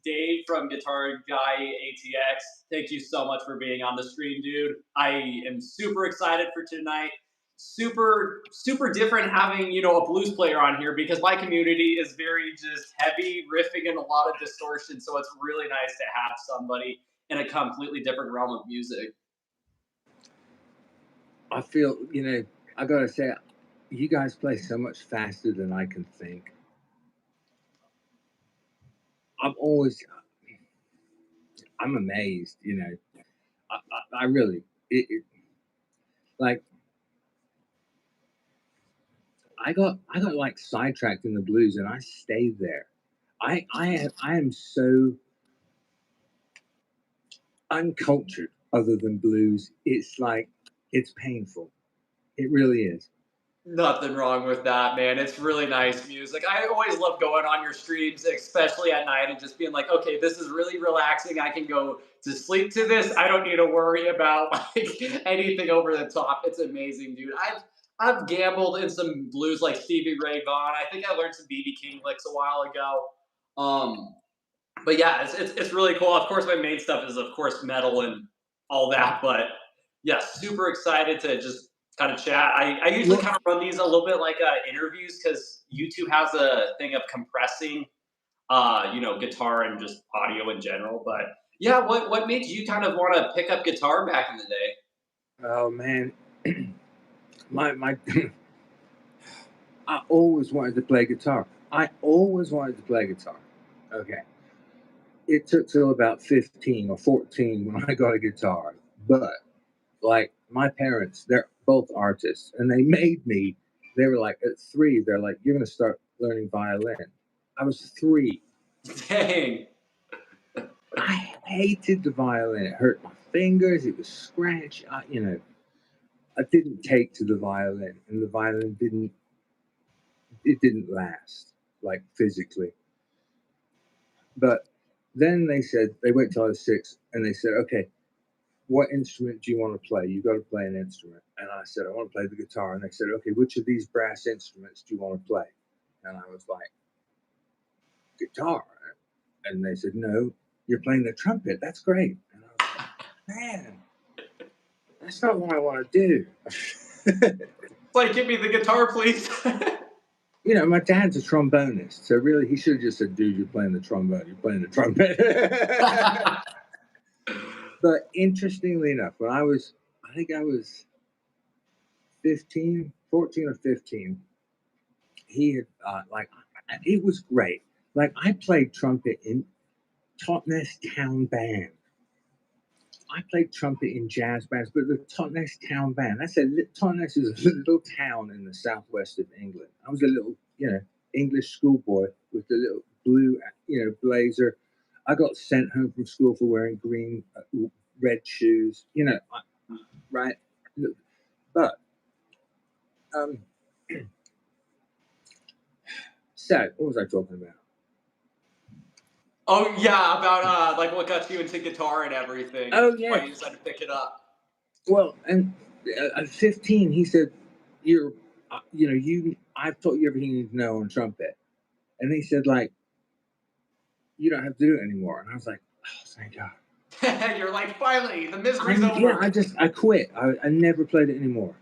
Dave from Guitar Guy ATX. Thank you so much for being on the stream, dude. I am super excited for tonight. Super different having, a blues player on here because my community is very just heavy riffing and a lot of distortion. So it's really nice to have somebody in a completely different realm of music. I feel, I gotta say, you guys play so much faster than I can think. I'm amazed, I really, like, I got like sidetracked in the blues and I stayed there. I am so uncultured other than blues. It's like, it's painful. It really is. Nothing wrong with that, man. It's really nice music. I always love going on your streams, especially at night, and just being like, okay, this is really relaxing. I can go to sleep to this. I don't need to worry about like anything over the top. It's amazing, dude. I've gambled in some blues like Stevie Ray Vaughan. I think I learned some BB King licks a while ago. But yeah, it's really cool. Of course, my main stuff is of course metal and all that. But yeah, super excited to just kind of chat. I usually kind of run these a little bit like interviews because YouTube has a thing of compressing, guitar and just audio in general. But yeah, what made you kind of want to pick up guitar back in the day? Oh man, my I always wanted to play guitar. Okay. It took till about 15 or 14 when I got a guitar. But like my parents, they're both artists and they were like at 3, they're like, you're gonna start learning violin. I was 3. Dang. I hated the violin. It hurt my fingers, it was scratchy. I didn't take to the violin, and the violin didn't last, like physically. But then they wait till I was 6 and they said, okay, what instrument do you want to play? You got to play an instrument. And I said, I want to play the guitar. And they said, okay, which of these brass instruments do you want to play? And I was like, guitar. And they said, no, you're playing the trumpet. That's great. And I was like, man, that's not what I want to do. Like, give me the guitar, please. My dad's a trombonist, so really he should have just said, dude, you're playing the trombone. You're playing the trumpet. But interestingly enough, when I think I was 14 or 15, he had, it was great. Like, I played trumpet in Totnes Town Band. I played trumpet in jazz bands, but the Totnes Town Band, Totnes is a little town in the southwest of England. I was a little, English schoolboy with the little blue, blazer. I got sent home from school for wearing red shoes, right? But, so what was I talking about? Oh yeah, about like what got you into guitar and everything. Oh yeah, why you decided to pick it up. Well, and at 15, he said, I've taught you everything you need to know on trumpet. And he said, like, you don't have to do it anymore. And I was like, oh, thank God. You're like, finally, the misery's over. Yeah, I quit. I never played it anymore.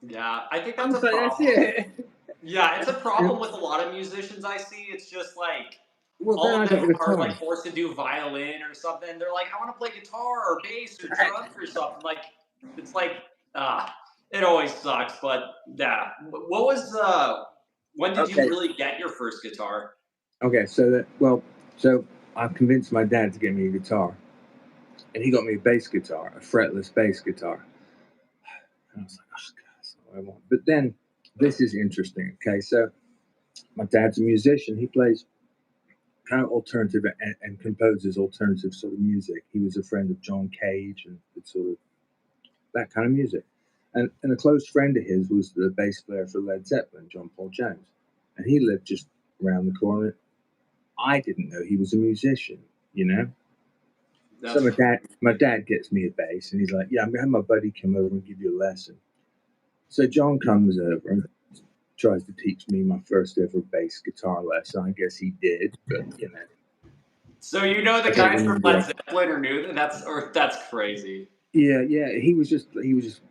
Yeah, I think that's a problem. That's it. Yeah, it's a problem with a lot of musicians I see. It's just like, well, all of them are like forced to do violin or something. They're like, I want to play guitar or bass or drums or something. Like, it's like, it always sucks. But yeah, what was when did you really get your first guitar? Okay, so I convinced my dad to get me a guitar, and he got me a bass guitar, a fretless bass guitar. And I was like, oh God, that's not what I want. But then this is interesting. Okay, so my dad's a musician. He plays kind of alternative and composes alternative sort of music. He was a friend of John Cage and sort of that kind of music. And a close friend of his was the bass player for Led Zeppelin, John Paul Jones. And he lived just around the corner. I didn't know he was a musician, So my dad gets me a bass and he's like, yeah, I'm going to have my buddy come over and give you a lesson. So John comes over and tries to teach me my first ever bass guitar lesson. I guess he did, but So you know the I don't guys from Led remember. Zeppelin or knew that? That's crazy. Yeah, yeah. He was just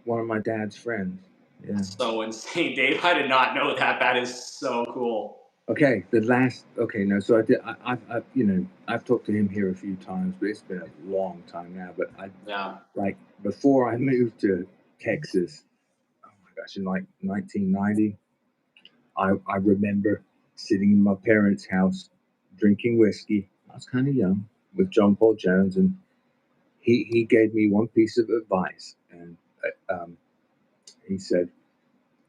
one of my dad's friends. Yeah. That's so insane, Dave. I did not know that. That is so cool. Okay, no, so I've you know, I've talked to him here a few times, but it's been a long time now. But Yeah. like, before I moved to Texas, oh my gosh, in like 1990, I remember sitting in my parents' house drinking whiskey. I was kind of young, with John Paul Jones, and he gave me one piece of advice, and he said,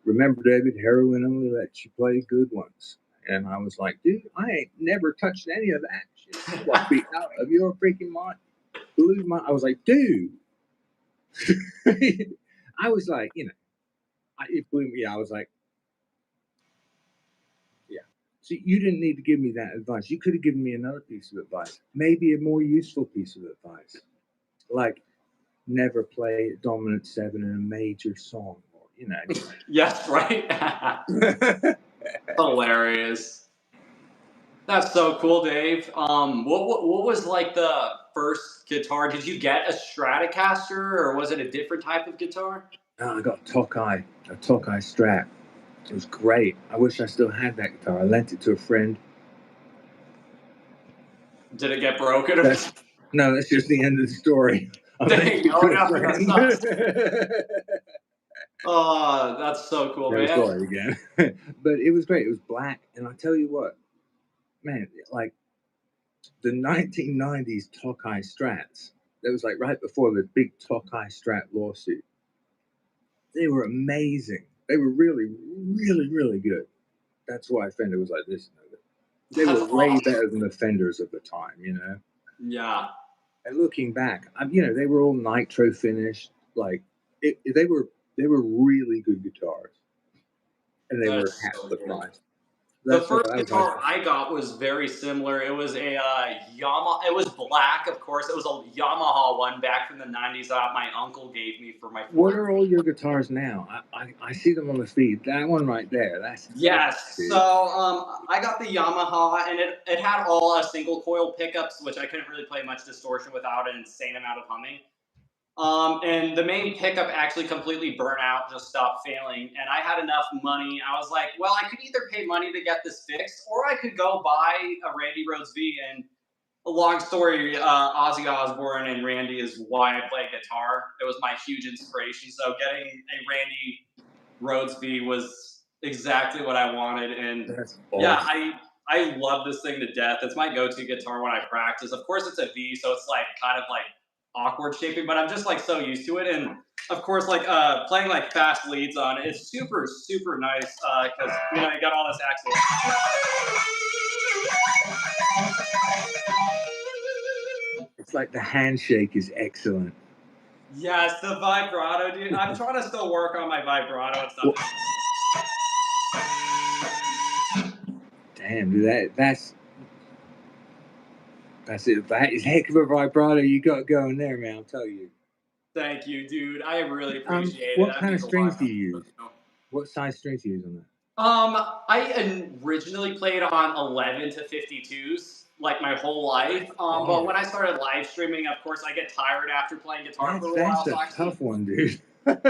"Remember, David, heroin only lets you play good ones." And I was like, "Dude, I ain't never touched any of that shit. You must be out of your freaking mind." Blew my. I was like, "Dude." I was like, it blew me. I was like, "Yeah." See, you didn't need to give me that advice. You could have given me another piece of advice, maybe a more useful piece of advice, like never play dominant seven in a major song, or Yes, right? Hilarious. That's so cool, Dave. What was like the first guitar? Did you get a Stratocaster or was it a different type of guitar? I got a Tokai Strat. It was great. I wish I still had that guitar. I lent it to a friend. Did it get broken? No, that's just the end of the story. I lent Dang, it oh to a no, that friend. sucks. Oh, that's so cool, No, man. sorry again. But it was great. It was black, and I tell you what, man, like the 1990s Tokai Strats. That was like right before the big Tokai Strat lawsuit. They were amazing. They were really, really, really good. That's why Fender was like this. They were That's way awesome. better than the Fenders of the time, Yeah. And looking back, they were all nitro finished. Like they were really good guitars, and they were That's half so the cool. price. The That first was my guitar I got was very similar. It was a Yamaha. It was black, of course. It was a Yamaha one back from the '90s that my uncle gave me for my What 4th. are all your guitars now? I see them on the feed. That one right there. That's Yes. dude. So I got the Yamaha, and it had all single coil pickups, which I couldn't really play much distortion without an insane amount of humming. And the main pickup actually completely burnt out, just stopped failing. And I had enough money. I was like, well, I could either pay money to get this fixed, or I could go buy a Randy Rhoads V. And a long story, Ozzy Osbourne and Randy is why I play guitar. It was my huge inspiration. So getting a Randy Rhoads V was exactly what I wanted. And That's yeah, awesome. I love this thing to death. It's my go-to guitar when I practice. Of course, it's a V, so it's like kind of like awkward shaping, but I'm just like so used to it. And of course, like playing like fast leads on it, it's super super nice because you got all this accent. It's like the handshake is excellent. Yes, the vibrato, dude. I'm trying to still work on my vibrato and stuff. Damn, dude, that's it. That is heck of a vibrato you got going there, man. I'll tell you. Thank you, dude. I really appreciate it. What That kind of means a lot. strings do you use? What size strings do you use on that? I originally played on 11 to 52s like my whole life. But when I started live streaming, of course, I get tired after playing guitar for a That's while. a So actually, tough one, dude.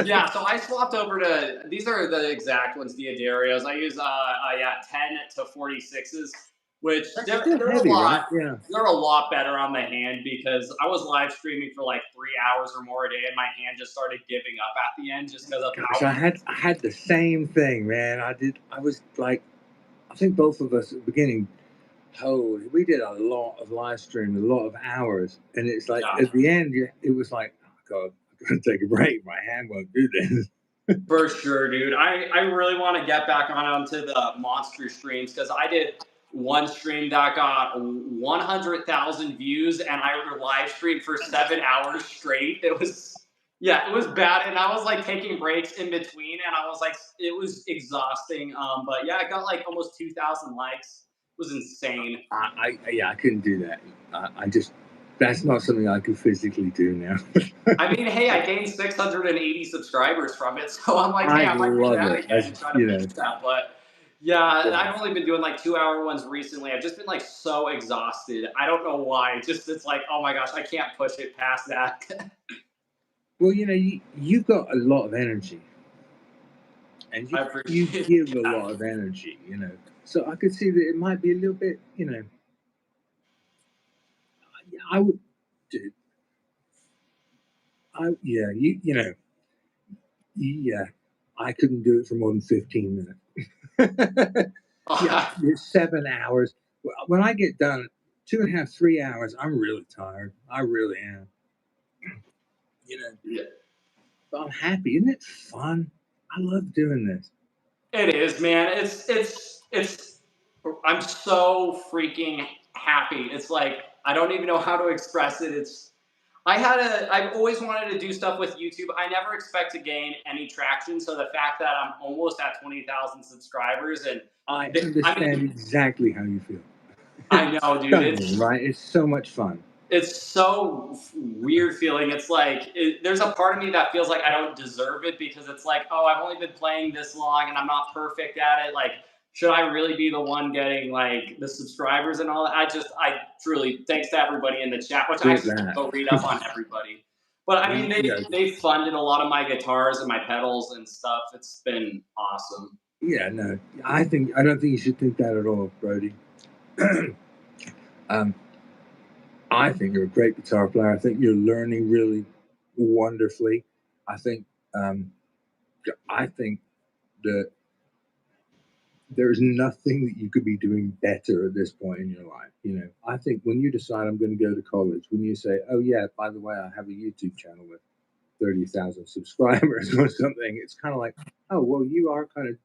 yeah, so I swapped over to these are the exact ones, the Adarios. I use 10 to 46s, which That's still heavy, right? Yeah. they're a lot better on the hand because I was live streaming for like 3 hours or more a day, and my hand just started giving up at the end just because of Gosh, how. I had the same thing, man. I was like, I think both of us at the beginning. Oh, we did a lot of live stream, a lot of hours, and it's like Yeah. at the end, it was like, oh God, I'm gonna take a break. My hand won't do this. For sure, dude. I really want to get back onto the monster streams because I did one stream that got 100,000 views and I live streamed for 7 hours straight. It was bad. And I was like taking breaks in between and I was like, it was exhausting. But yeah, I got like almost 2,000 likes. It was insane. I couldn't do that. I just that's not something I could physically do now. I mean, hey, I gained 680 subscribers from it. So I'm like, hey, I I might reach love out it. again and try to fix that. But Yeah, and Yeah. I've only been doing like 2 hour ones recently. I've just been like so exhausted. I don't know why. It's like, oh my gosh, I can't push it past that. Well, you've got a lot of energy, and you I you appreciate give a that. lot of energy. So I could see that it might be a little bit. I would, dude. Yeah, I couldn't do it for more than 15 minutes. Yeah, it's 7 hours. When I get done, 2.5, 3 hours, I'm really tired. I really am. You know, Yeah. but I'm happy. Isn't it fun? I love doing this. It is, man. It's. I'm so freaking happy. It's like I don't even know how to express it. I've always wanted to do stuff with YouTube. I never expect to gain any traction. So the fact that I'm almost at 20,000 subscribers and I I understand mean, exactly how you feel. I It's know, dude. stunning, right? It's so much fun. It's so weird feeling. It's like there's a part of me that feels like I don't deserve it because it's like, oh, I've only been playing this long and I'm not perfect at it. Like, should I really be the one getting like the subscribers and all that? I truly, thanks to everybody in the chat, which I Get still that. go read up on everybody. But I mean, You, you know, they funded a lot of my guitars and my pedals and stuff. It's been awesome. yeah, no, I don't think you should think that at all, Brody. um, I think you're a great guitar player. I think you're learning really wonderfully. I think um, I think that there's nothing that you could be doing better at this point in your life. I think when you decide I'm going to go to college, when you say, "Oh yeah, by the way, I have a YouTube channel with 30,000 subscribers or something," it's kind of like, "Oh well, you are kind of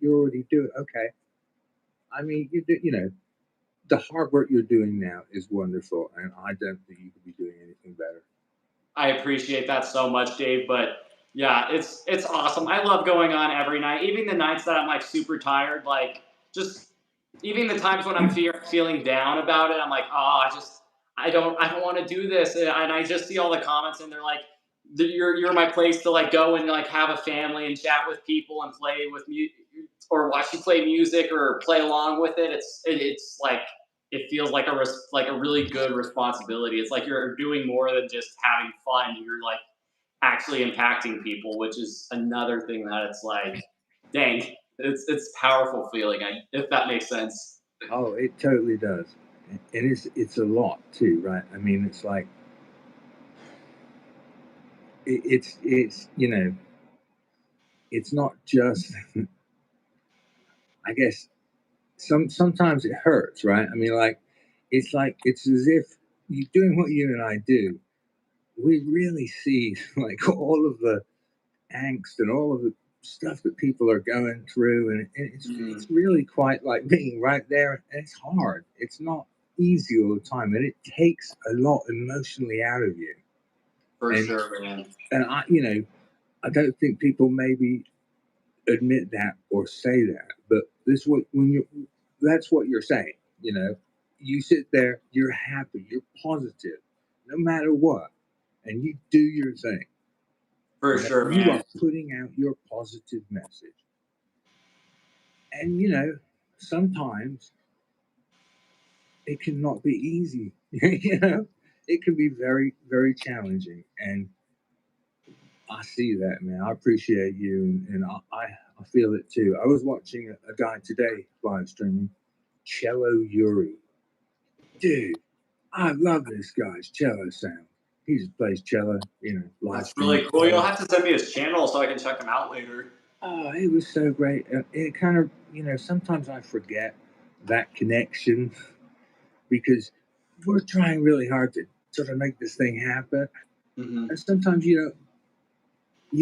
you're already doing okay." I mean, the hard work you're doing now is wonderful, and I don't think you could be doing anything better. I appreciate that so much, Dave. But yeah, it's awesome. I love going on every night, even the nights that I'm like super tired. Like just even the times when I'm feeling down about it, I'm like, oh, I don't want to do this, and I just see all the comments, and they're like, you're my place to like go and like have a family and chat with people and play with music or watch you play music or play along with it. It's like it feels like like a really good responsibility. It's like you're doing more than just having fun. You're like actually impacting people, which is another thing that it's like, dang, it's powerful feeling. If that makes sense. Oh, it totally does, and it's a lot too, right? I mean, it's like it's it's not just. I guess sometimes it hurts, right? I mean, it's as if you doing what you and I do. We really see like all of the angst and all of the stuff that people are going through, and it's Mhm. really quite like being right there. And it's hard. It's not easy all the time, and it takes a lot emotionally out of you. For And sure, man. and I don't think people maybe admit that or say that, but this what when you that's what you're saying. You sit there, you're happy, you're positive, no matter what, and you do your thing. For sure, You man. are putting out your positive message, and sometimes it cannot be easy. It can be very, very challenging, and I see that, man. I appreciate you, and I feel it too. I was watching a guy today live streaming, Cello Yuri. Dude, I love this guy's cello sound. He just plays cello, live That's streaming really cool. You'll cello. have to send me his channel so I can check him out later. Oh, it was so great. It kind of, sometimes I forget that connection because we're trying really hard to sort of make this thing happen. Hmm. And sometimes you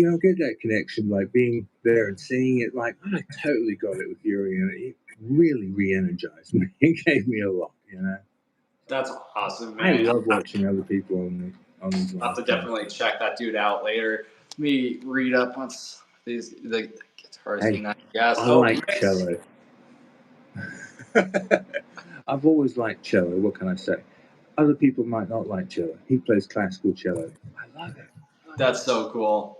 don't get that connection like being there and seeing it. Like I totally got it with Yuri, and it really re-energized me. It gave me a lot. That's awesome, I man. love watching other people on these I'll have live to streams. definitely check that dude out later. Let me read up on the guitarist Hey, thing. I guess. I Oh, like Riffs. cello. I've always liked cello. What can I say? Other people might not like cello. He plays classical cello. I love it. That's so cool.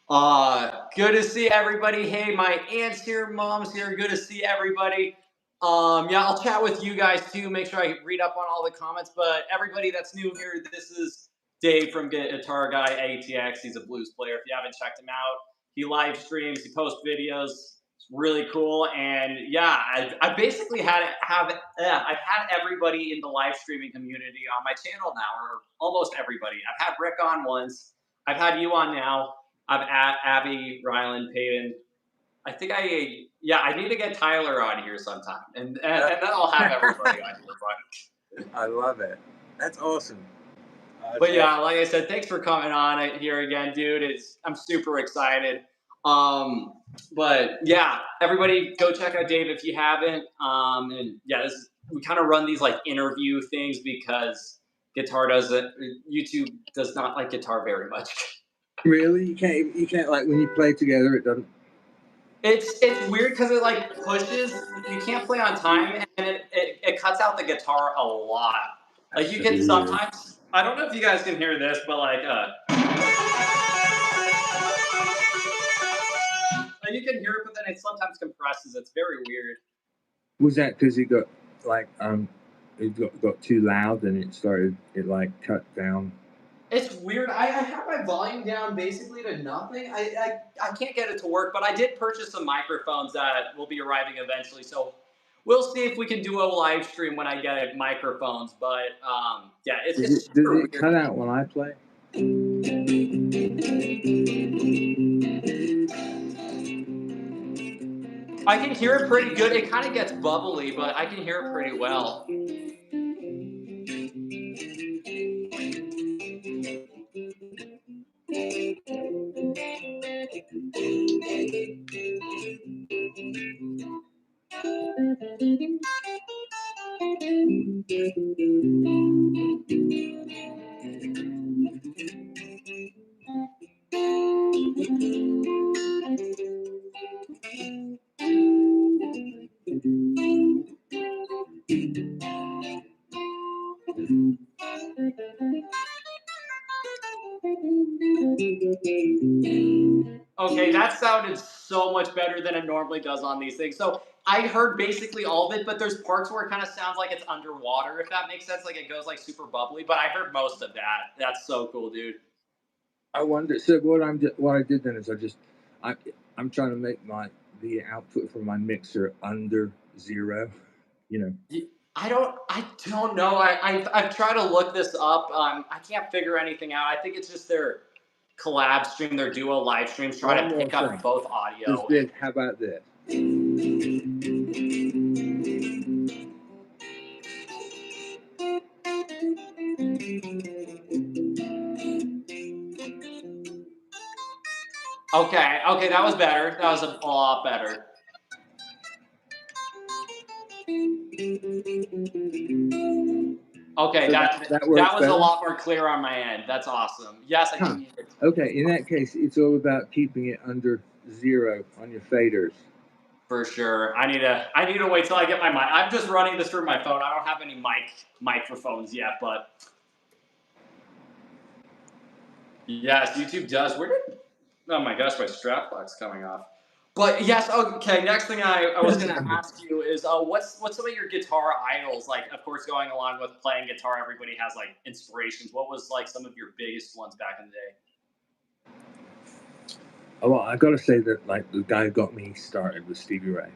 Good to see everybody. Hey, my aunt's here, mom's here. Good to see everybody. Yeah, I'll chat with you guys too. Make sure I read up on all the comments. But everybody that's new here, this is Dave from Guitar Guy ATX. He's a blues player. If you haven't checked him out, he live streams, he posts videos. It's really cool. And yeah, I basically I've had everybody in the live streaming community on my channel now, or almost everybody. I've had Rick on once. I've had you on now. I've at Abby, Rylan, Payton. I need to get Tyler on here sometime, and then I'll have everybody on here. I love it. That's awesome. But yeah, like I said, thanks for coming on it here again, dude. I'm super excited. But yeah, everybody go check out Dave if you haven't. And yeah, we kind of run these like interview things because YouTube does not like guitar very much. Really? You can't like when you play together, it doesn't. It's weird because it like pushes. You can't play on time, and it cuts out the guitar a lot. Like you can sometimes. I don't know if you guys can hear this, but like you can hear it, but then it sometimes compresses. It's very weird. Was that because it got like it got too loud and it like cut down? It's weird. I have my volume down basically to nothing. I can't get it to work, but I did purchase some microphones that will be arriving eventually. So we'll see if we can do a live stream when I get microphones. But yeah, Does it cut out when I play? I can hear it pretty good. It kind of gets bubbly, but I can hear it pretty well. Okay, that sounded so much better than it normally does on these things. So I heard basically all of it, but there's parts where it kind of sounds like it's underwater, if that makes sense. Like it goes like super bubbly, but I heard most of that. That's so cool, dude. I wonder. So what I did then is I'm trying to make the output from my mixer under 0. You know. I don't know. I've tried to look this up. I can't figure anything out. I think it's just their collab stream, their duo live streams, trying to pick up both audio. How about this? Okay, that was better. That was a lot better. Okay, So that was a lot more clear on my end. That's awesome. Yes, I can hear it. Okay, in that case, it's all about keeping it under 0 on your faders. For sure. I need to wait till I get my mic. I'm just running this through my phone. I don't have any microphones yet, but yes, YouTube does. Oh my gosh, my strap lock's coming off. But yes, okay. Next thing I was going to ask you is, what's some of your guitar idols? Like, of course, going along with playing guitar, everybody has like inspirations. What was like some of your biggest ones back in the day? Oh, well, I got to say that like the guy who got me started was Stevie Ray.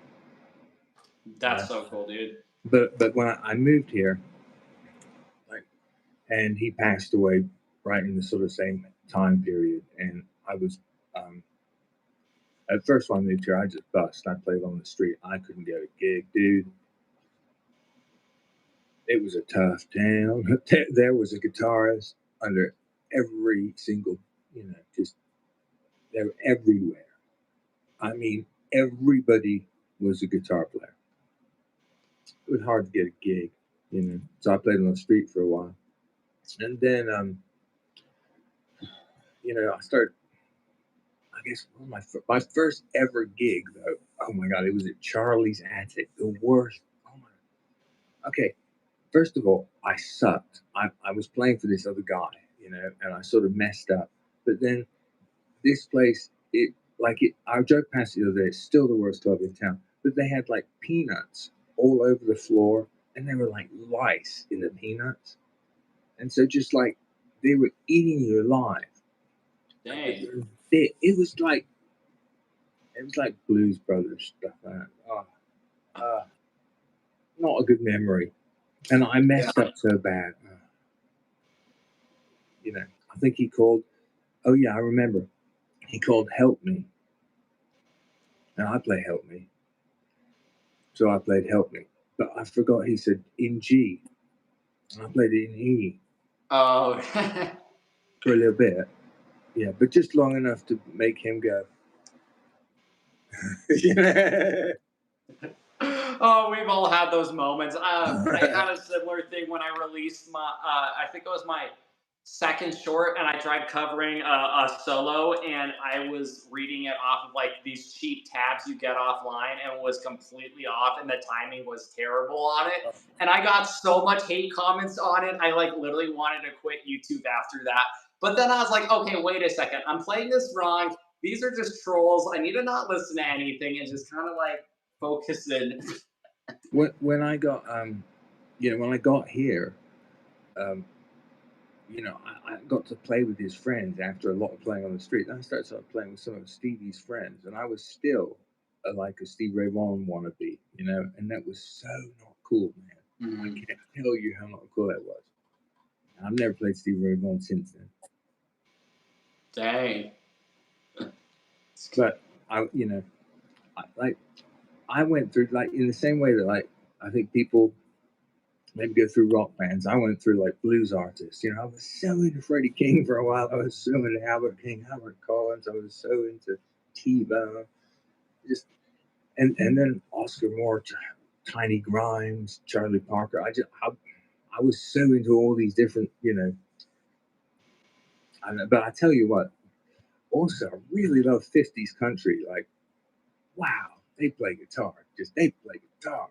That's so cool, dude. But when I moved here, and he passed away right in the sort of same time period, and I was. At first, when I moved here, I just bust. I played on the street. I couldn't get a gig, dude. It was a tough town. There was a guitarist under every single, just they were everywhere. I mean, everybody was a guitar player. It was hard to get a gig, So I played on the street for a while, and then, I started. I guess my first ever gig, though. Oh my God, it was at Charlie's Attic. The worst. Oh my. Okay, first of all, I sucked. I was playing for this other guy, and I sort of messed up. But then this place, I drove past the other day. It's still the worst club in town, but they had like peanuts all over the floor, and they were like lice in the peanuts, and so just like they were eating you alive. Dang. It was like Blues Brothers stuff. Not a good memory, and I messed up so bad. I think he called. Oh yeah, I remember. He called "Help Me," and I play "Help Me," so I played "Help Me," but I forgot he said in G, and I played it in E. Oh. For a little bit, yeah, but just long enough to make him go. Oh, we've all had those moments. I had a similar thing when I released my, I think it was my second short, and I tried covering a solo, and I was reading it off of like these cheap tabs you get offline, and was completely off, and the timing was terrible on it. And I got so much hate comments on it. I like literally wanted to quit YouTube after that. But then I was like, okay, wait a second. I'm playing this wrong. These are just trolls. I need to not listen to anything and just kind of like focus in. when I got when I got here, um, I got to play with his friends after a lot of playing on the street. And I started playing with some of Stevie's friends, and I was still like a Stevie Ray Vaughan wannabe, and that was so not cool, man. I can't tell you how not cool that was. I've never played Stevie Ray Vaughan since then. Dang. But I went through like in the same way that like I think people maybe go through rock bands. I went through like blues artists. I was so into Freddie King for a while. I was so into Albert King, Albert Collins. I was so into T-Bone. And then Oscar Moore, Tiny Grimes, Charlie Parker. I was so into all these different, but I tell you what, also I really love 50s country. Like, wow, they play guitar. They play guitar.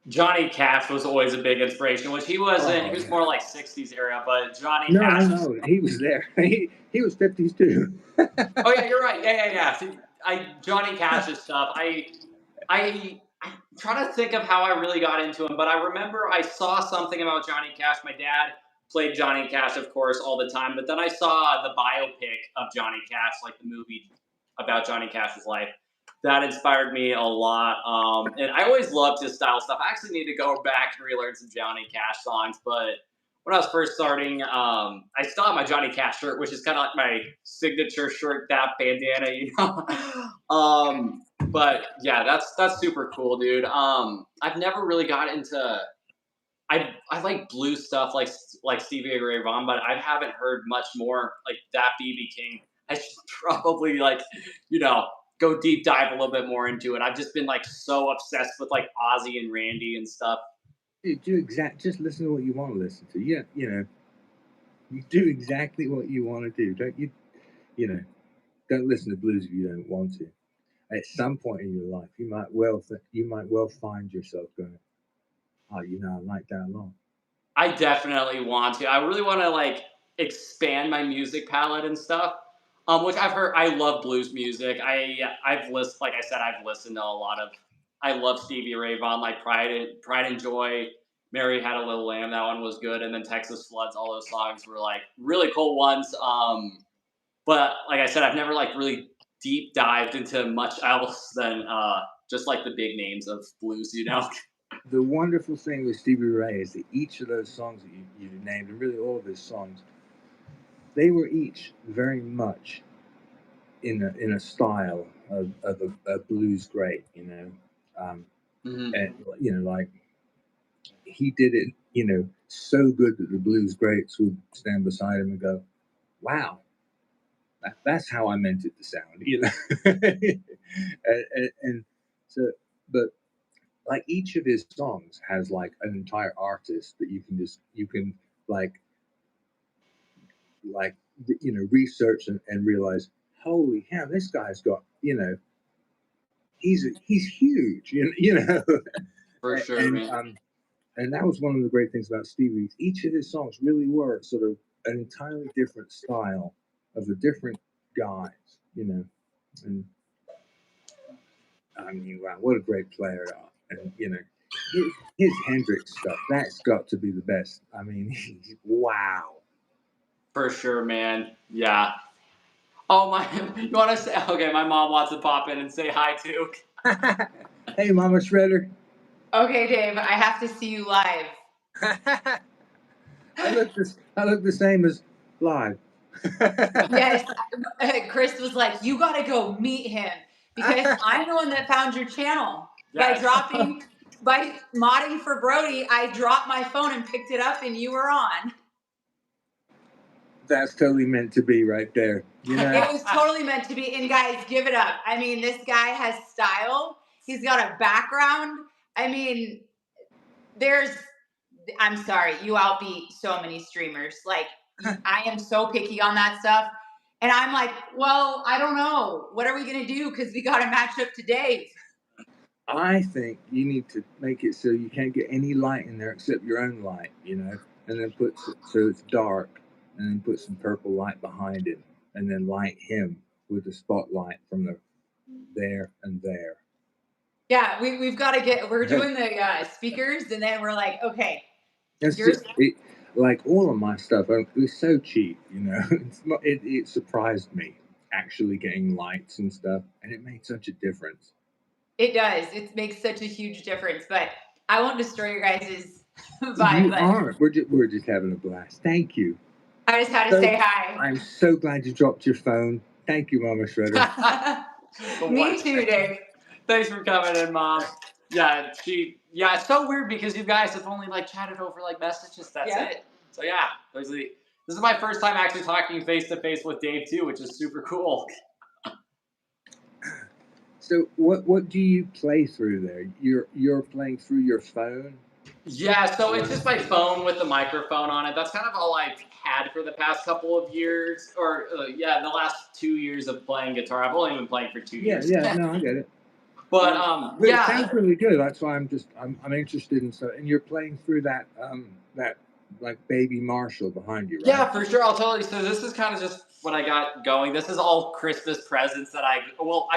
Johnny Cash was always a big inspiration, which he wasn't. He was more like 60s era, but Johnny Cash. No, he was there. He was 50s too. Oh yeah, you're right. Yeah. See, Johnny Cash's stuff. I'm trying to think of how I really got into him, but I remember I saw something about Johnny Cash. My dad played Johnny Cash, of course, all the time, but then I saw the biopic of Johnny Cash, like the movie about Johnny Cash's life. That inspired me a lot, and I always loved his style stuff. I actually need to go back and relearn some Johnny Cash songs, but when I was first starting, I still have my Johnny Cash shirt, which is kind of like my signature shirt, that bandana. But yeah, that's super cool, dude. I've never really got into. I like blues stuff, like Stevie Ray Vaughan, but I haven't heard much more like that BB King. I should probably go deep dive a little bit more into it. I've just been like so obsessed with like Ozzy and Randy and stuff. Just listen to what you want to listen to. Yeah, you do exactly what you want to do. Don't you? Don't listen to blues if you don't want to. At some point in your life, you might well find yourself going, oh, I like that a lot. I definitely want to. I really want to like expand my music palette and stuff. Which I've heard. I love blues music. I've listened, like I said, I've listened to a lot of. I love Stevie Ray Vaughan, like Pride and Joy. Mary Had a Little Lamb. That one was good, and then Texas Floods. All those songs were like really cool ones. But like I said, I've never like really deep dived into much else than just like the big names of blues. The wonderful thing with Stevie Ray is that each of those songs that you named, and really all of his songs, they were each very much in a style of a blues great, and like he did it, so good that the blues greats would stand beside him and go, "Wow, that's how I meant it to sound," and so, but like each of his songs has like an entire artist that you can like like research and realize, holy hell, this guy's got he's huge, For sure, and man. and that was one of the great things about Stevie. Each of his songs really were sort of an entirely different style of the different guys, you know, and I mean, wow, what a great player. And, you know, his Hendrix stuff, that's got to be the best. I mean, wow. For sure, man. Yeah. Oh my! You want to say? Okay, my mom wants to pop in and say hi too. Hey, Mama Shredder. Okay, Dave, I have to see you live. I look the same as live. Yes, Chris was like, you got to go meet him because I'm the one that found your channel. Yes. By modding for Brody, I dropped my phone and picked it up and you were on. That's totally meant to be right there. You know? It was totally meant to be. And guys, give it up. I mean, this guy has style. He's got a background. I mean, I'm sorry, you outbeat so many streamers. Like, I am so picky on that stuff. And I'm like, well, I don't know. What are we going to do? Because we got to match up to Dave. I think you need to make it so you can't get any light in there except your own light, you know, and then so it's dark, and then put some purple light behind it, and then light him with the spotlight from there and there. Yeah, we've got to we're doing the speakers, and then we're like, okay. Like all of my stuff, it was so cheap, you know. It surprised me actually getting lights and stuff, and it made such a difference. It does. It makes such a huge difference. But I won't destroy your guys' vibe. You aren't. We're just having a blast. Thank you. I just had to say hi. I'm so glad you dropped your phone. Thank you, Mama Shredder. Me too, Dave. Thanks for coming in, Mom. Yeah, it's so weird because you guys have only like chatted over like messages. That's it. So yeah, this is my first time actually talking face to face with Dave too, which is super cool. So what do you play through there? You're playing through your phone? Yeah, so it's just my phone with the microphone on it. That's kind of all I've had for the past couple of years, or the last 2 years of playing guitar. I've only been playing for 2 years. Yeah, no, I get it. But it sounds really good. That's why I'm interested in stuff. And you're playing through that like baby Marshall behind you, right? Yeah, for sure. I'll tell you. So this is kind of just what I got going. This is all Christmas presents that I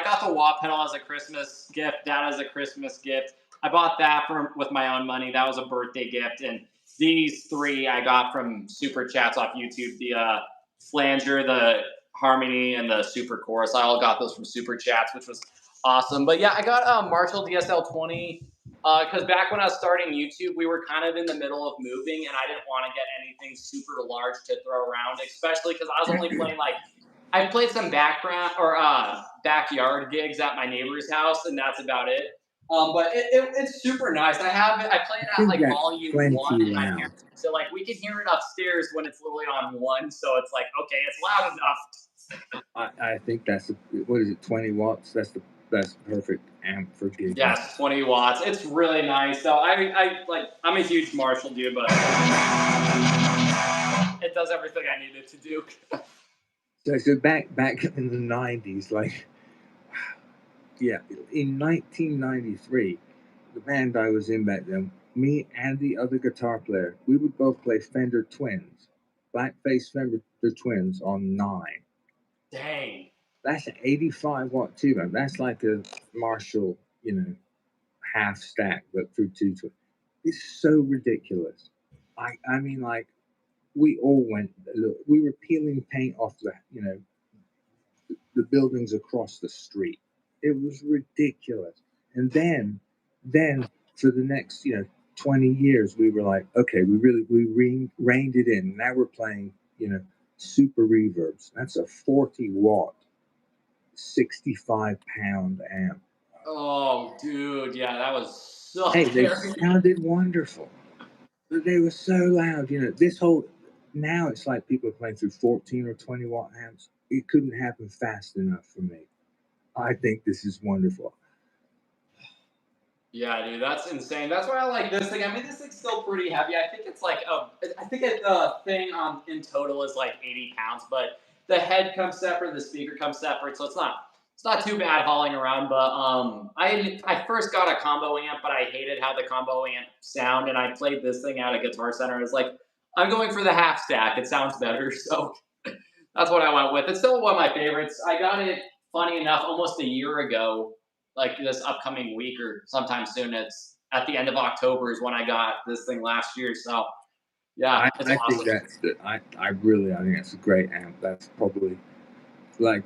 got the wah pedal as a Christmas gift, that as a Christmas gift. I bought that with my own money. That was a birthday gift. And these three I got from super chats off YouTube. The flanger, the harmony, and the super chorus. I all got those from super chats, which was awesome. But yeah, I got Marshall DSL-20 because back when I was starting YouTube, we were kind of in the middle of moving, and I didn't want to get anything super large to throw around, especially because I was only playing I played some background or backyard gigs at my neighbor's house, and that's about it. But it's super nice. I play it at like volume 1 in my ear, so like we can hear it upstairs when it's literally on 1. So it's like, okay, it's loud enough. I think that's what is it, 20 watts? That's perfect amp for gigs. Yes, 20 watts. It's really nice. So I'm a huge Marshall dude, but it does everything I need it to do. So back in the 90s, like. Yeah, in 1993, the band I was in back then, me and the other guitar player, we would both play Fender Twins, black-faced Fender Twins on 9. Dang. That's an 85 watt tuba. That's like a Marshall, you know, half stack, but through 2 twins. It's so ridiculous. I mean, like, we all we were peeling paint off the buildings across the street. It was ridiculous. And then for the next 20 years, we were like, okay, we reined it in. Now we're playing super reverbs. That's a 40 watt, 65 pound amp. Oh, dude, yeah, that was so. Hey, they sounded wonderful, but they were so loud. Now it's like people are playing through 14 or 20 watt amps. It couldn't happen fast enough for me. I think this is wonderful. Yeah, dude, that's insane. That's why I like this thing. I mean, this thing's still pretty heavy. I think it's like the thing in total is like 80 pounds, but the head comes separate, the speaker comes separate, so it's not too bad hauling around. But I first got a combo amp, but I hated how the combo amp sound, and I played this thing out at Guitar Center. It's like, I'm going for the half stack. It sounds better, so That's what I went with. It's still one of my favorites. I got it, funny enough, almost a year ago, like this upcoming week or sometime soon. It's at the end of October is when I got this thing last year. So yeah, it's I think awesome. that's the I think that's a great amp. That's probably like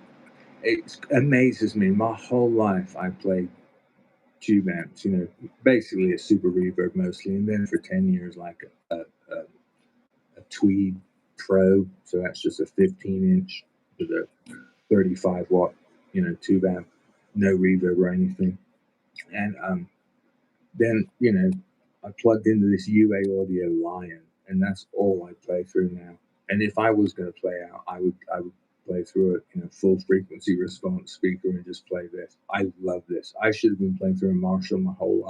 it amazes me. My whole life I played tube amps, you know, basically a super reverb mostly, and then for 10 years like a Tweed Pro, so that's just a 15-inch with a 35 watt, you know, tube amp, no reverb or anything. And then, you know, I plugged into this UA Audio Lion, and that's all I play through now. And if I was going to play out, I would play through a, you know, full frequency response speaker and just play this. I love this. I should have been playing through a Marshall my whole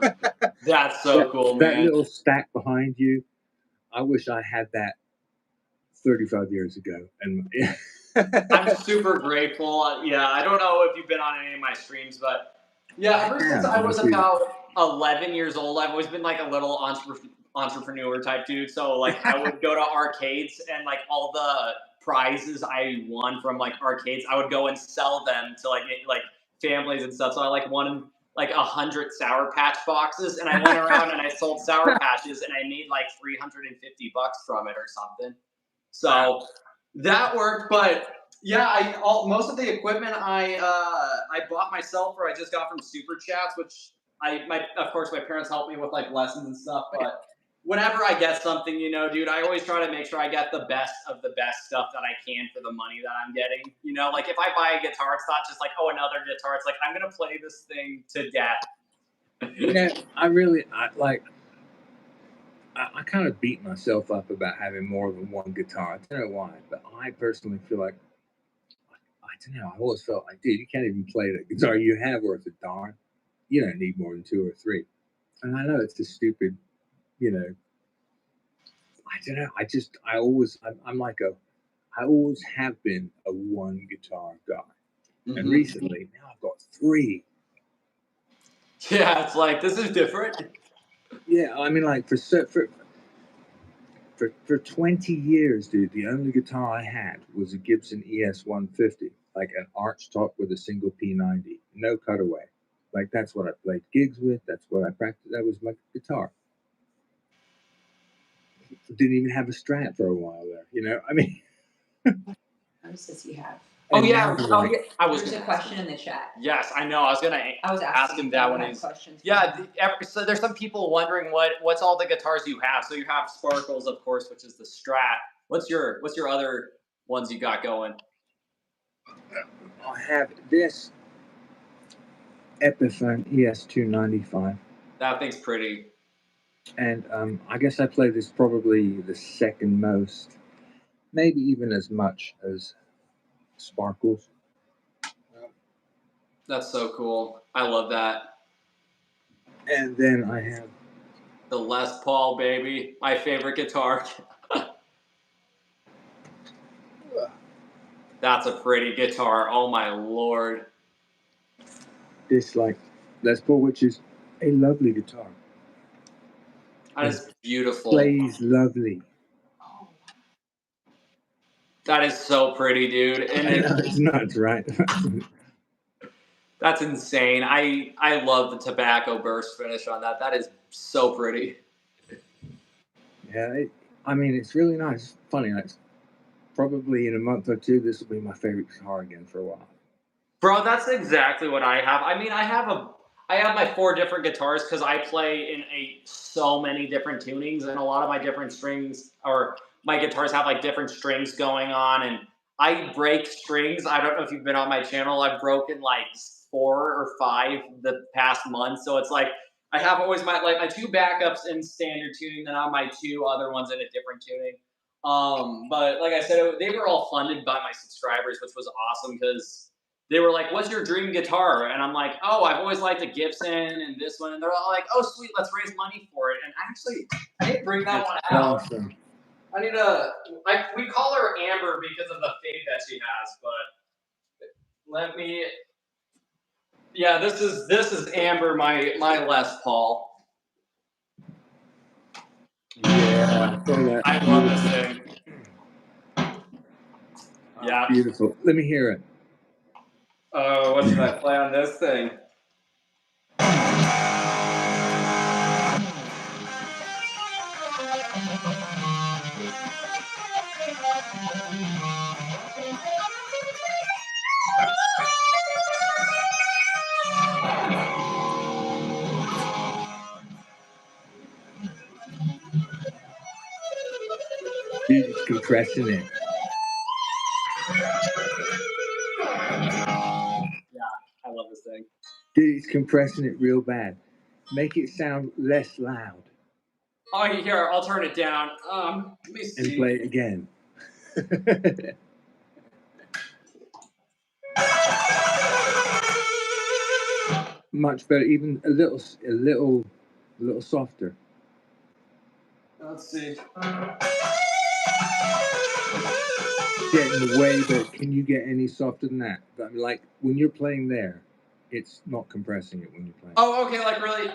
life. That's so cool, That man. little stack behind you, I wish I had that 35 years ago. And I'm super grateful. Yeah, I don't know if you've been on any of my streams, but yeah, ever since I was about 11 years old, I've always been like a little entrepreneur type dude. So like I would go to arcades and like all the prizes I won from like arcades, I would go and sell them to like families and stuff. So I like won like 100 Sour Patch boxes, and I went around and I sold Sour Patches, and I made like $350 from it or something. So that worked, but yeah, most of the equipment I bought myself, or I just got from Super Chats, which of course my parents helped me with like lessons and stuff. But whenever I get something, you know, dude, I always try to make sure I get the best of the best stuff that I can for the money that I'm getting. You know, like if I buy a guitar, it's not just like, oh, another guitar. It's like I'm gonna play this thing to death. You know, I kind of beat myself up about having more than one guitar. I don't know why, but I personally feel like, I don't know. I always felt like, dude, you can't even play the guitar you have worth a darn. You don't need more than 2 or 3. And I know it's just stupid, you know. I don't know. I always have been a one guitar guy. And recently, now I've got 3. Yeah, it's like, this is different. Yeah, I mean, like for 20 years, dude, the only guitar I had was a Gibson ES 150, like an arch top with a single P90, no cutaway. Like that's what I played gigs with. That's what I practiced. That was my guitar. Didn't even have a Strat for a while there. You know, I mean. How does he have? Oh yeah, There's a question in the chat. Yes, I know. I was ask him that when he's questions. Yeah, so there's some people wondering what's all the guitars you have. So you have Sparkles, of course, which is the Strat. What's your other ones you got going? I have this Epiphone ES 295. That thing's pretty. And I guess I play this probably the second most, maybe even as much as Sparkles. That's so cool. I love that. And then I have the Les Paul, baby, my favorite guitar. That's a pretty guitar. Oh my lord. This like Les Paul, which is a lovely guitar. That is beautiful. Plays lovely. That is so pretty, dude. And it's nuts, right? That's insane. I love the tobacco burst finish on that. That is so pretty. Yeah, I mean, it's really nice. It's funny. Like, probably in a month or 2, this will be my favorite guitar again for a while. Bro, that's exactly what I have. I mean, I have my 4 different guitars because I play in so many different tunings, and a lot of my different strings, or my guitars have like different strings going on, and I break strings. I don't know if you've been on my channel. I've broken like 4 or 5 the past month. So it's like I have always my 2 backups in standard tuning, then I have my 2 other ones in a different tuning. But like I said, they were all funded by my subscribers, which was awesome because they were like, "What's your dream guitar?" And I'm like, "Oh, I've always liked a Gibson and this one." And they're all like, "Oh, sweet, let's raise money for it." And actually, I didn't bring that one out. Awesome. We call her Amber because of the fade that she has, but yeah, this is Amber, my Les Paul. Yeah, I love this thing. Yeah. Beautiful. Let me hear it. Oh, what should I play on this thing? Dude, it's compressing it. I love this thing. Dude, it's compressing it real bad. Make it sound less loud. Oh, here, I'll turn it down. Let me see. And play it again. Much better, even a little softer. Let's see. Getting way, but can you get any softer than that? I mean, like when you're playing there, it's not compressing it when you're playing. Oh, okay, like really.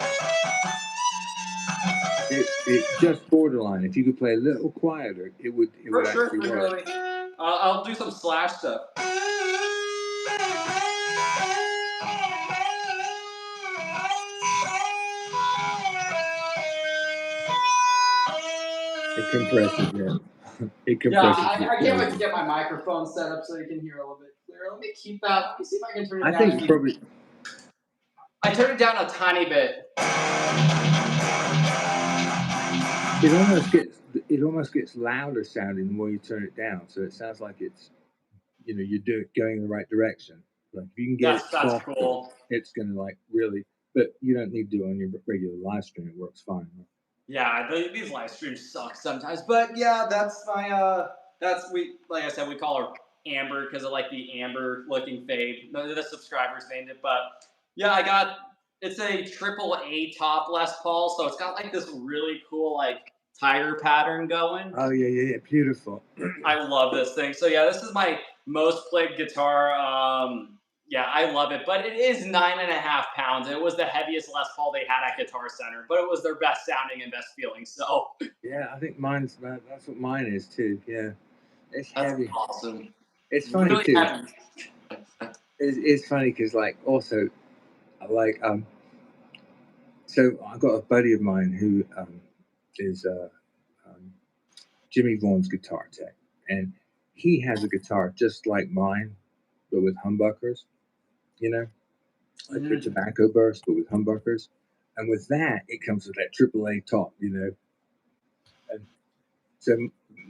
It's just borderline. If you could play a little quieter, it would actually work. I'll do some slash stuff. It compresses it. It Yeah, compresses I can't wait to get my microphone set up so you can hear a little bit clearer. Let me keep that. Let me see if I can turn it down. I think it's probably. I turned it down a tiny bit. It almost gets louder sounding the more you turn it down. So it sounds like it's, you're going in the right direction. Like if you can get it softer, cool. It's gonna like really. But you don't need to do it on your regular live stream. It works fine. Yeah, these live streams suck sometimes, but yeah, that's my like I said, we call her Amber because of like the amber looking fade. The subscribers named it, but yeah, it's a AAA top Les Paul, so it's got like this really cool like tiger pattern going. Oh yeah, beautiful. I love this thing. So yeah, this is my most played guitar. Yeah, I love it, but it is 9.5 pounds. It was the heaviest Les Paul they had at Guitar Center, but it was their best sounding and best feeling. So yeah, I think that's what mine is too. Yeah, it's heavy. Awesome. It's funny really too. Heavy. It's funny because like also, like so I got a buddy of mine who is Jimmy Vaughan's guitar tech, and he has a guitar just like mine, but with humbuckers. Like the tobacco burst, but with humbuckers. And with that, it comes with that AAA top, And so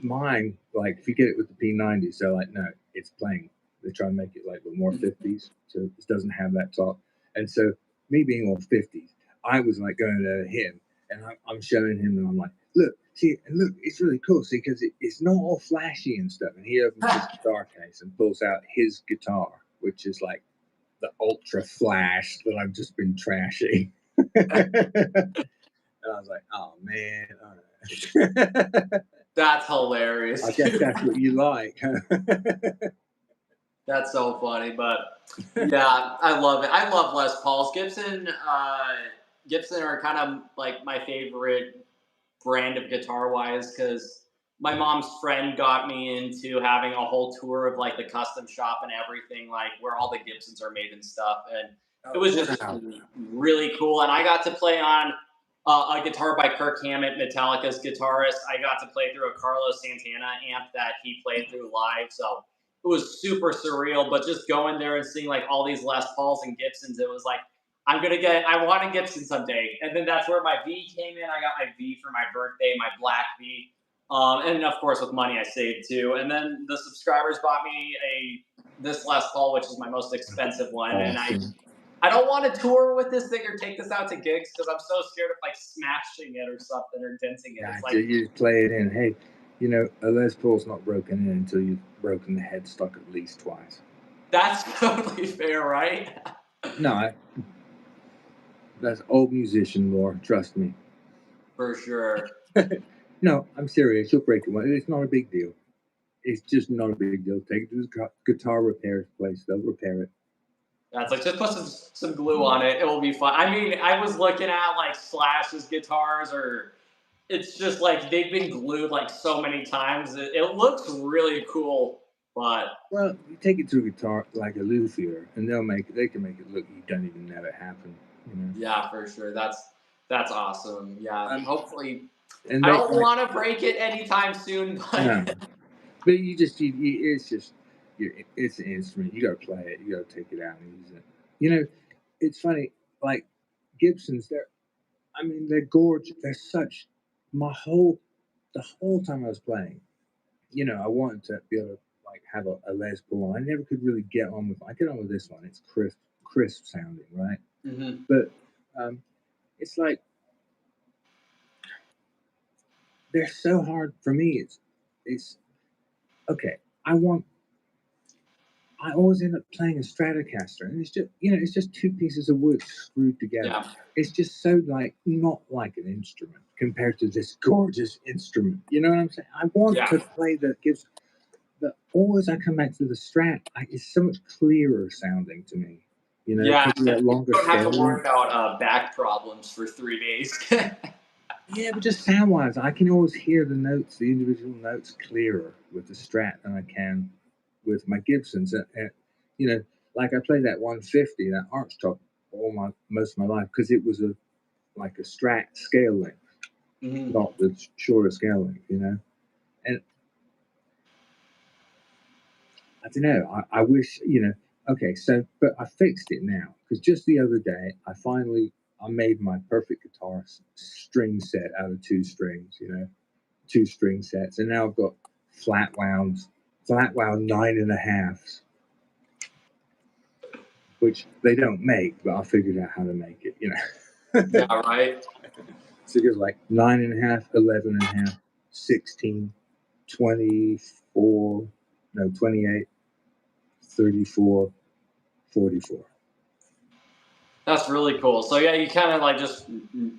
mine, like if you get it with the P90, so like no, it's playing. They try and make it like with more 50s, so it doesn't have that top. And so me being all 50s, I was like going to him, and I'm showing him, and I'm like, look, it's really cool, see, because it's not all flashy and stuff. And he opens his guitar case and pulls out his guitar, which is like the ultra flash that I've just been trashing. And I was like, oh man, all right. That's hilarious. I guess that's what you like. That's so funny, but yeah, I love it. I love Les Pauls. Gibson are kind of like my favorite brand of guitar wise because my mom's friend got me into having a whole tour of like the custom shop and everything, like where all the Gibsons are made and stuff. And it was just really cool. And I got to play on a guitar by Kirk Hammett, Metallica's guitarist. I got to play through a Carlos Santana amp that he played through live. So it was super surreal, but just going there and seeing like all these Les Pauls and Gibsons, it was like, I want a Gibson someday. And then that's where my V came in. I got my V for my birthday, my black V. And of course with money I saved too. And then the subscribers bought me this Les Paul, which is my most expensive one. And I don't want to tour with this thing or take this out to gigs because I'm so scared of like smashing it or something or denting it. Gotcha. It's like, you just play it in. Hey, a Les Paul's not broken in until you've broken the headstock at least twice. That's totally fair, right? No, that's old musician lore. Trust me. For sure. No, I'm serious. You'll break it. It's not a big deal. It's just not a big deal. Take it to the guitar repair place. They'll repair it. That's like, just put some glue on it. It will be fun. I mean, I was looking at like Slash's guitars, or it's just like they've been glued like so many times. It looks really cool. But Well, you take it to a guitar like a luthier, and they can make it look you don't even know it happened. You know. yeah, for sure. That's awesome. Yeah. Hopefully, And I they don't want to break it anytime soon, no, but but it's just it's an instrument. You got to play it. You got to take it out and use it. You know, it's funny. Like Gibsons, I mean, they're gorgeous. They're such the whole time I was playing. You know, I wanted to be able to like have a Les Paul. I never could really get on with. I get on with this one. It's crisp sounding, right? Mhm. But it's like they're so hard for me. It's okay. I always end up playing a Stratocaster, and it's just it's just two pieces of wood screwed together. Yeah. It's just so like not like an instrument compared to this gorgeous instrument. You know what I'm saying? I want Yeah. to play that gives the always I come back to the Strat. It's so much clearer sounding to me. You know, Yeah. because of that You longer don't have to scale worry length. about back problems for 3 days. Yeah, but just sound wise, I can always hear the notes, the individual notes clearer with the Strat than I can with my Gibsons. You know, like I played that 150, that arch top, most of my life because it was like a Strat scale length, Mhm. not the shorter scale length. You know, and I don't know. I wish Okay, so but I fixed it now because just the other day I made my perfect guitar string set out of two strings. You know, two string sets, and now I've got flat wound 9.5s, which they don't make, but I figured out how to make it. You know, Yeah, right. so it goes like 9.5, 11.5, 16, 24, no 28, 34, 44. That's really cool. So yeah, you kind of like just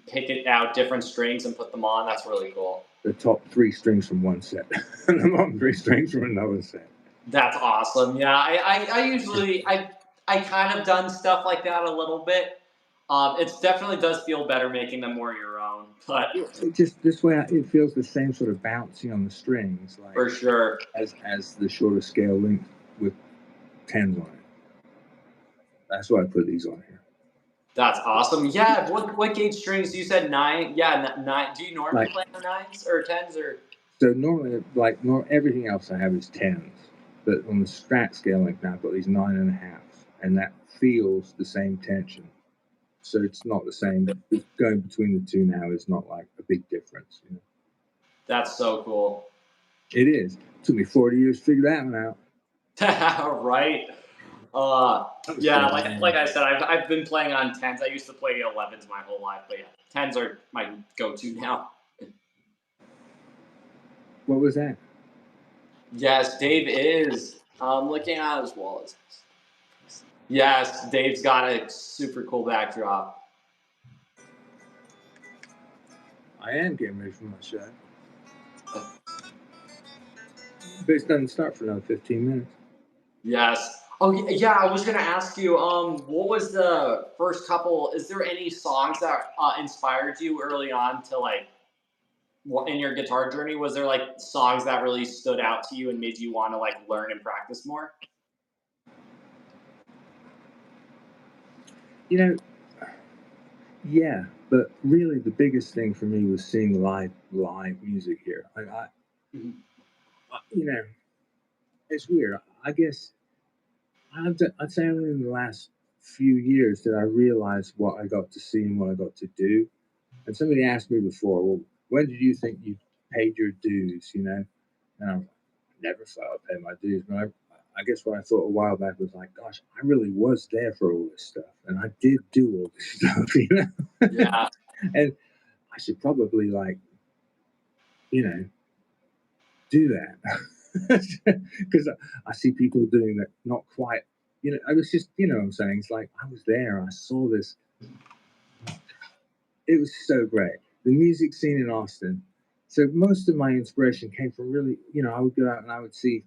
pick it out different strings and put them on. That's really cool. The top three strings from one set, and the bottom three strings from another set. That's awesome. Yeah, I usually I kind of done stuff like that a little bit. It definitely does feel better making them more your own, but It just this way it feels the same sort of bouncing on the strings, like for sure. as the shorter scale length with tens on it. That's why I put these on here. That's awesome. Yeah. What gauge strings? You said 9. Yeah, 9. Do you normally Like play on 9s or 10s or? so normally, like everything else I have is tens, but on the Strat scale length now I've got these 9.5s, and that feels the same tension. So it's not the same. Going between the two now is not like a big difference. You know? That's so cool. It is. It took me 40 years to figure that one out. Right. Yeah, like I said, I've been playing on 10s. I used to play 11s my whole life, but yeah, 10s are my go-to now. What was that? Yes, Dave is. Looking at his wallet. Yes, Dave's got a super cool backdrop. I am getting ready for my show. But it doesn't start for another 15 minutes. Yes. Oh yeah, I was gonna ask you. What was the first couple? Is there any songs that inspired you early on to like in your guitar journey? Was there like songs that really stood out to you and made you want to like learn and practice more? You know, yeah, but really the biggest thing for me was seeing live music here. Mhm. You know, it's weird. I guess I'd say only in the last few years that I realized what I got to see and what I got to do. And somebody asked me before, well, when did you think you paid your dues? You know, and I never thought I'd pay my dues. But I guess what I thought a while back was like, gosh, I really was there for all this stuff, and I did do all this stuff, you know. Yeah. And I should probably like, you know, do that because I see people doing that not quite. You know, I was just, you know, what I'm saying it's like I was there. I saw this. It was so great. The music scene in Austin. So most of my inspiration came from really, you know, I would go out and I would see.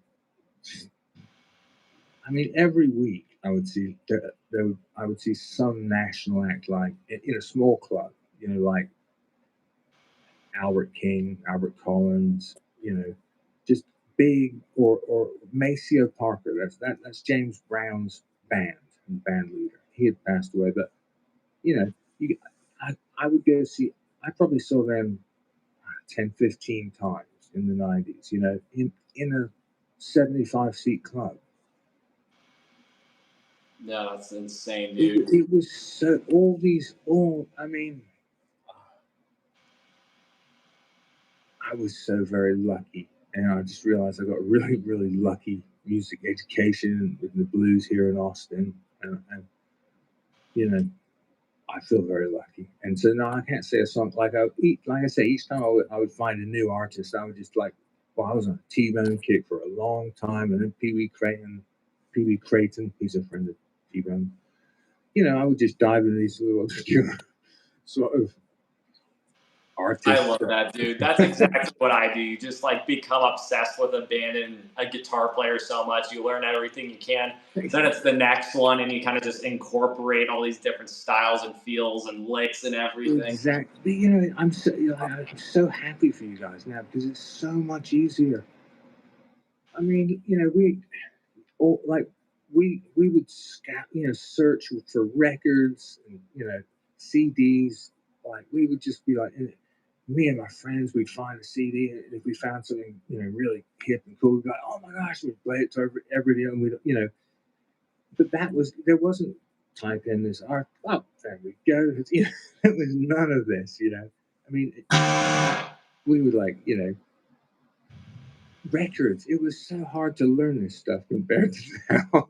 I mean, every week I would see I would see some national act like in a small club, you know, like Albert King, Albert Collins, you know, just big, or Maceo Parker. That's James Brown's band and band leader. He had passed away, but you know, I would go see. I probably saw them 10, 15 times in the 90s. You know, in a 75-seat club. Yeah, that's insane, dude. It was so I mean, I was so very lucky, and I just realized I got a really, really lucky music education with the blues here in Austin, and you know, I feel very lucky. And so now I can't say a song like I say each time I would find a new artist, I would just like, well, I was on a T-Bone kick for a long time, and then Pee Wee Creighton, he's a friend of T-Bone. You know, I would just dive into these little obscure sort of artists. I love that, dude. That's exactly what I do. You just like become obsessed with a band and a guitar player so much. You learn everything you can. Then it's the next one, and you kind of just incorporate all these different styles and feels and licks and everything. Exactly. You know, I'm so happy for you guys now because it's so much easier. I mean, you know, we would scout, you know, search for records and, you know, CDs. Like we would just be like, me and my friends, we'd find a CD, and if we found something, you know, really hip and cool, we'd be like, oh my gosh, we'd play it to everybody, and we, you know. But there wasn't type in this art. Oh, there we go. You know, there was none of this. You know, I mean, we would like, you know, records. It was so hard to learn this stuff compared to now.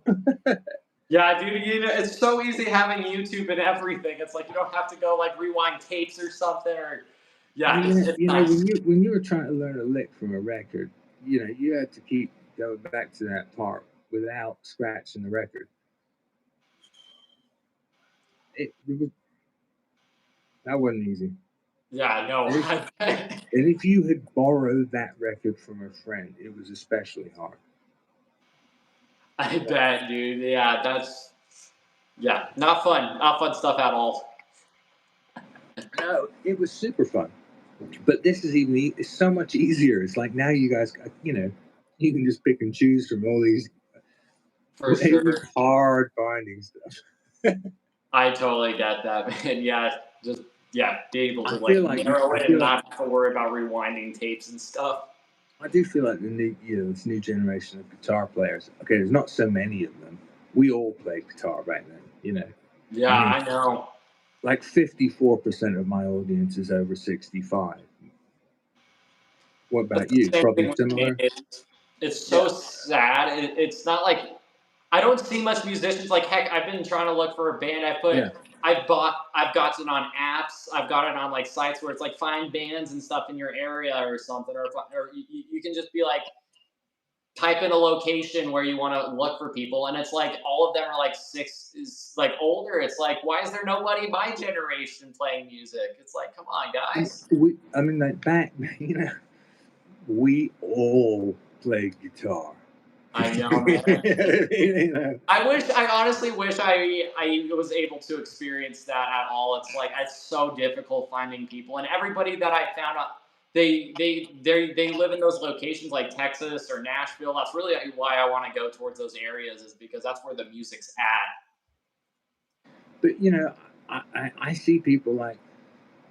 Yeah, dude, you know, it's so easy having YouTube and everything. It's like you don't have to go like rewind tapes or something. Or yeah, it's you know, nice. when you were trying to learn a lick from a record, you know, you had to keep going back to that part without scratching the record. That wasn't easy. Yeah, no. And if you had borrowed that record from a friend, it was especially hard. I bet, dude. Yeah, not fun. Not fun stuff at all. No, it was super fun. But this is it's so much easier. It's like now you guys, you know, you can just pick and choose from all these. For sure. Hard finding stuff. I totally get that, man. Yeah, just be able to like narrow it and not have to worry about rewinding tapes and stuff. I do feel like this new generation of guitar players. Okay, there's not so many of them. We all played guitar back then, you know. Yeah, I know. Like 54% of my audience is over 65. What about you? Probably similar. It's so sad. It's not like I don't see much musicians. Like heck, I've been trying to look for a band. I've gotten it on apps. I've got it on like sites where it's like find bands and stuff in your area or something, or you can just be like type in a location where you want to look for people, and it's like all of them are like older. It's like, why is there nobody my generation playing music? It's like, come on, guys. Like back, you know, we all played guitar. I know, man. You know. I honestly wish I was able to experience that at all. It's like it's so difficult finding people, and everybody that I found out, they live in those locations like Texas or Nashville. That's really why I want to go towards those areas, is because that's where the music's at. But you know, I see people like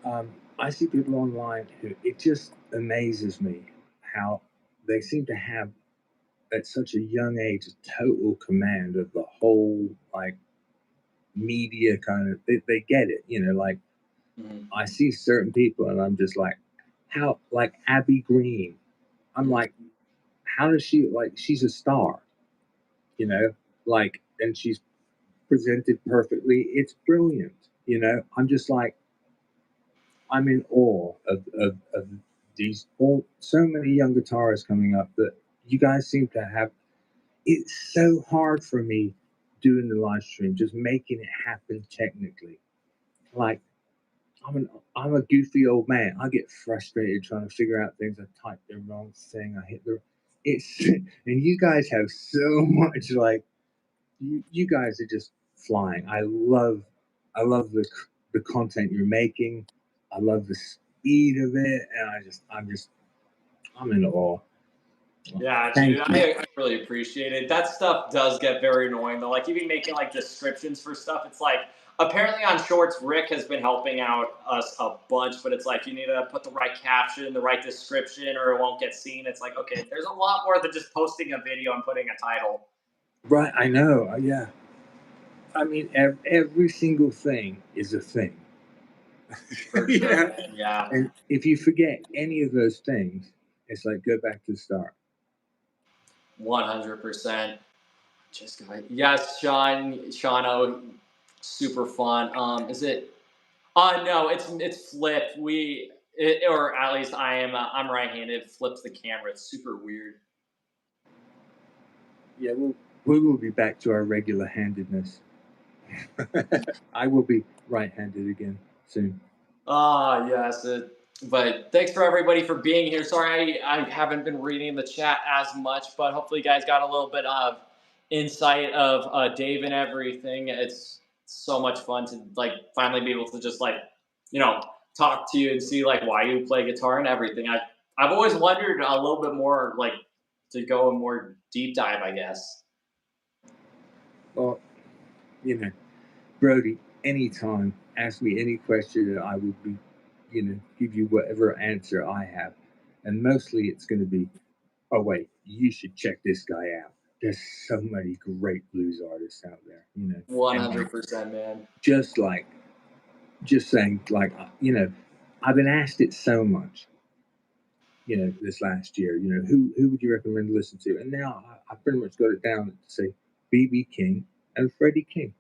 I see people online who it just amazes me how they seem to have at such a young age a total command of the whole like media kind of they get it, you know, like I see certain people and I'm just like, how, like Abby Green, I'm like, how does she, like, she's a star, you know, like, and she's presented perfectly, it's brilliant, you know. I'm just like, I'm in awe of these so many young guitarists coming up that you guys seem to have. It's so hard for me doing the live stream, just making it happen technically. Like, I'm a goofy old man. I get frustrated trying to figure out things. I type the wrong thing. I hit and you guys have so much, like, you guys are just flying. I love the content you're making. I love the speed of it, and I'm in awe. Yeah, dude, I really appreciate it. That stuff does get very annoying though. Like even making like descriptions for stuff, it's like apparently on Shorts, Rick has been helping out us a bunch, but it's like you need to put the right caption, the right description, or it won't get seen. It's like, okay, there's a lot more than just posting a video and putting a title. Right, I know. Yeah. I mean, every single thing is a thing. For sure. Yeah. And if you forget any of those things, it's like go back to the start. 100%. Just go ahead. Yes, Shano, super fun. Is it? No, it's flip. Or at least I'm right-handed. Flips the camera. It's super weird. Yeah, we will be back to our regular handedness. I will be right-handed again soon. Yes. But thanks for everybody for being here. Sorry I haven't been reading the chat as much, but hopefully you guys got a little bit of insight of Dave and everything. It's so much fun to like finally be able to just like, talk to you and see like why you play guitar and everything. I've always wondered a little bit more like to go in more deep dive, I guess. Well, Brody, anytime, ask me any question and I will be, give you whatever answer I have. And mostly it's going to be, oh, wait, you should check this guy out. There's so many great blues artists out there, 100%, man. Just saying, like, I've been asked it so much, this last year, who would you recommend to listen to? And now I pretty much got it down to say B.B. King and Freddie King,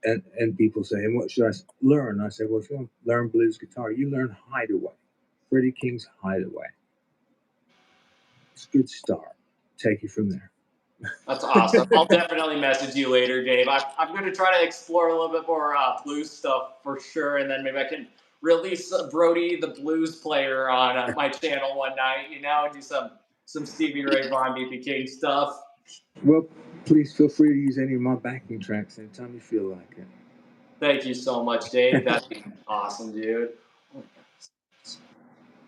And people say, and what should I learn? I say, well, if you want to learn blues guitar, you learn Hideaway. Freddie King's Hideaway. It's a good start. Take it from there. That's awesome. I'll definitely message you later, Dave. I'm going to try to explore a little bit more blues stuff for sure, and then maybe I can release Brody, the blues player, on my channel one night. Do some Stevie Ray Vaughan, B.B. King stuff. Well, please feel free to use any of my backing tracks anytime you feel like it. Thank you so much, Dave. That'd be awesome, dude.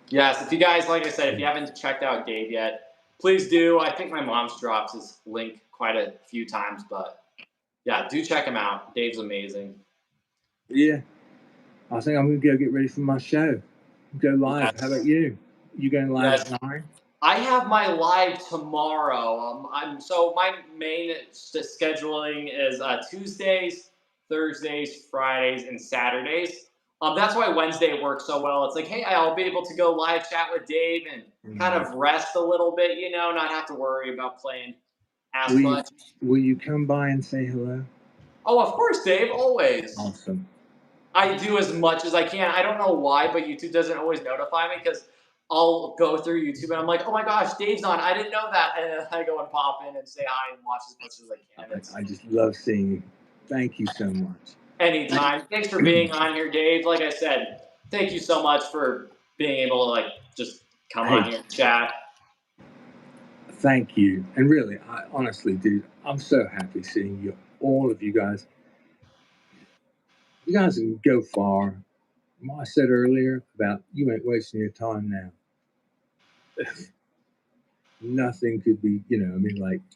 Yes, if you guys, like I said, if you haven't checked out Dave yet, please do. I think my mom's dropped his link quite a few times, but yeah, do check him out. Dave's amazing. Yeah. I think I'm going to go get ready for my show. Go live. Yes. How about you? You going live at 9? I have my live tomorrow. So my main scheduling is Tuesdays, Thursdays, Fridays, and Saturdays. That's why Wednesday works so well. It's like, hey, I'll be able to go live chat with Dave and kind of rest a little bit, not have to worry about playing as much. Will you come by and say hello? Oh, of course, Dave, always. Awesome. I do as much as I can. I don't know why, but YouTube doesn't always notify me because I'll go through YouTube and I'm like, oh my gosh, Dave's on. I didn't know that. And then I go and pop in and say hi and watch as much as I can. I just love seeing you. Thank you so much. Anytime. Thanks for being on here, Dave. Like I said, thank you so much for being able to just come on here and chat. Thank you. And really, honestly, dude, I'm so happy seeing you, all of you guys. You guys can go far. What I said earlier about you ain't wasting your time now. Nothing could be,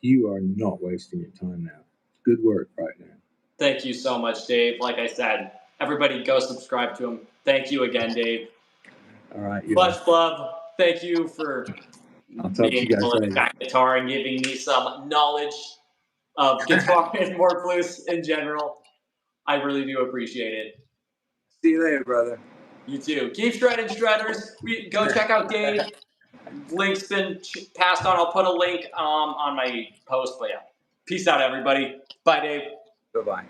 you are not wasting your time now. Good work right now. Thank you so much, Dave. Like I said, everybody go subscribe to him. Thank you again, Dave. All right. Much love. Thank you for being able to chat guitar and giving me some knowledge of guitar and more blues in general. I really do appreciate it. See you later, brother. You too. Keep shredding, shredders. Go check out Dave. Link's been passed on. I'll put a link on my post. But yeah, peace out, everybody. Bye, Dave. Bye-bye.